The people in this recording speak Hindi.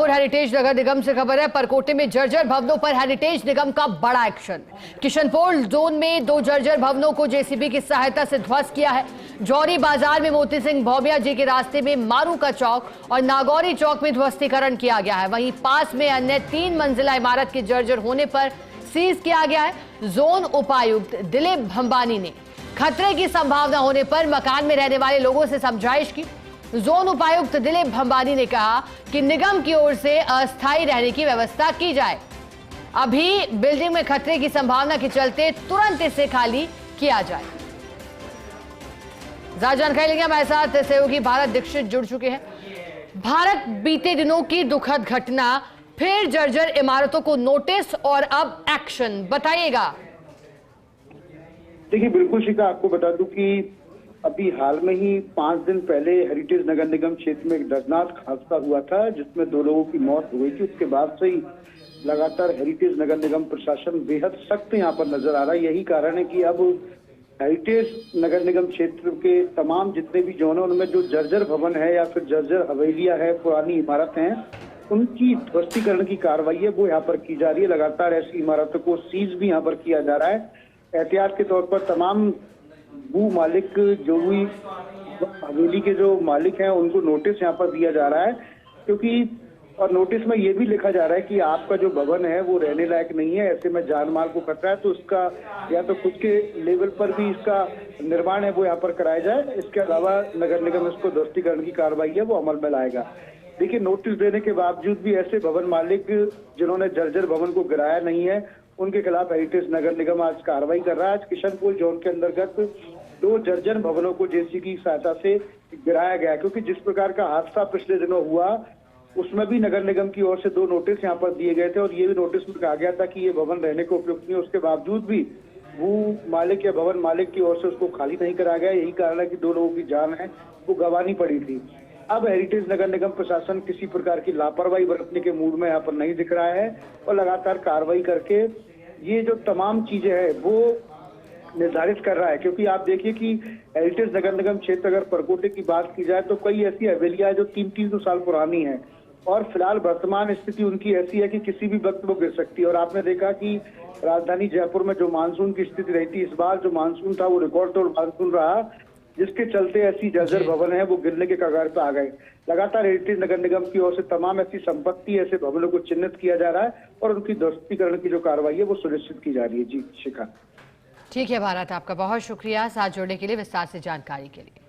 हेरिटेज नगर निगम से खबर है। परकोटे में जर्जर भवनों पर हेरिटेज निगम का बड़ा एक्शन। किशनपोल जोन में 2 जर्जर भवनों को जेसीबी की सहायता से ध्वस्त किया है। जौहरी बाजार में मोती सिंह भौमिया जी के रास्ते में मारू का चौक और नागौरी चौक में ध्वस्तीकरण किया गया है। वहीं पास में अन्य 3 मंजिला इमारत के जर्जर होने पर सीज किया गया है। जोन उपायुक्त दिलीप भंबानी ने खतरे की संभावना होने पर मकान में रहने वाले लोगों से समझाइश की। जोन उपायुक्त दिलीप भंबानी ने कहा कि निगम की ओर से अस्थायी रहने की व्यवस्था की जाए। अभी बिल्डिंग में खतरे की संभावना के चलते तुरंत इसे खाली किया जाए। ज्यादा जानकारी लेंगे हमारे साथ सहयोगी भारत दीक्षित जुड़ चुके हैं। भारत, बीते दिनों की दुखद घटना, फिर जर्जर इमारतों को नोटिस और अब एक्शन, बताइएगा। देखिए, बिल्कुल शिखा, आपको बता दूं कि अभी हाल में ही 5 दिन पहले हेरिटेज नगर निगम क्षेत्र में एक दर्दनाक हादसा हुआ था जिसमें 2 लोगों की मौत हो गई थी। उसके बाद से ही लगातार हेरिटेज नगर निगम प्रशासन बेहद सख्त यहाँ पर नजर आ रहा है। यही कारण है कि अब हेरिटेज नगर निगम क्षेत्र के तमाम जितने भी जोन है उनमें जो जर्जर भवन है या फिर जर्जर हवेलियां है, पुरानी इमारतें हैं, उनकी ध्वस्तीकरण की कार्रवाई है वो यहाँ पर की जा रही है। लगातार ऐसी इमारतों को सीज भी यहाँ पर किया जा रहा है। एहतियात के तौर पर तमाम भू मालिक, जो भी हवेली के जो मालिक हैं, उनको नोटिस यहाँ पर दिया जा रहा है, क्योंकि और नोटिस में ये भी लिखा जा रहा है कि आपका जो भवन है वो रहने लायक नहीं है, ऐसे में जान माल को खतरा है, तो उसका या तो खुद के लेवल पर भी इसका निर्माण है वो यहाँ पर कराया जाए। इसके अलावा नगर निगम इसको ध्वस्तीकरण की कार्रवाई है वो अमल में लाएगा। देखिए, नोटिस देने के बावजूद भी ऐसे भवन मालिक जिन्होंने जर्जर भवन को गिराया नहीं है, उनके खिलाफ हेरिटेज नगर निगम आज कार्रवाई कर रहा है। आज किशनपोल जोन के अंतर्गत 2 जर्जर भवनों को जेसीबी की सहायता से गिराया गया, क्योंकि जिस प्रकार का हादसा पिछले दिनों हुआ उसमें भी नगर निगम की ओर से 2 नोटिस यहाँ पर दिए गए थे और ये भी नोटिस में कहा गया था कि ये भवन रहने को उपयुक्त नहीं है। उसके बावजूद भी भू मालिक या भवन मालिक की ओर से उसको खाली नहीं कराया गया। यही कारण है कि 2 लोगों की जान है वो गंवानी पड़ी थी। अब हेरिटेज नगर निगम प्रशासन किसी प्रकार की लापरवाही बरतने के मूड में यहाँ पर नहीं दिख रहा है और लगातार कार्रवाई करके ये जो तमाम चीजें हैं वो निर्धारित कर रहा है। क्योंकि आप देखिए कि हेरिटेज नगर निगम क्षेत्र अगर परकोटे की बात की जाए तो कई ऐसी हवेलियां जो 300 साल पुरानी हैं और फिलहाल वर्तमान स्थिति उनकी ऐसी है कि किसी भी वक्त वो गिर सकती है। और आपने देखा कि राजधानी जयपुर में जो मानसून की स्थिति रही थी, इस बार जो मानसून था वो रिकॉर्ड तोड़ मानसून रहा, जिसके चलते ऐसी जर्जर भवन है वो गिरने के कगार पर आ गए। लगातार हेरिटेज नगर निगम की ओर से तमाम ऐसी संपत्ति, ऐसे भवनों को चिन्हित किया जा रहा है और उनकी ध्वस्तीकरण की जो कार्रवाई है वो सुनिश्चित की जा रही है। जी शिखा। ठीक है भारत, आपका बहुत शुक्रिया साथ जोड़ने के लिए, विस्तार से जानकारी के लिए।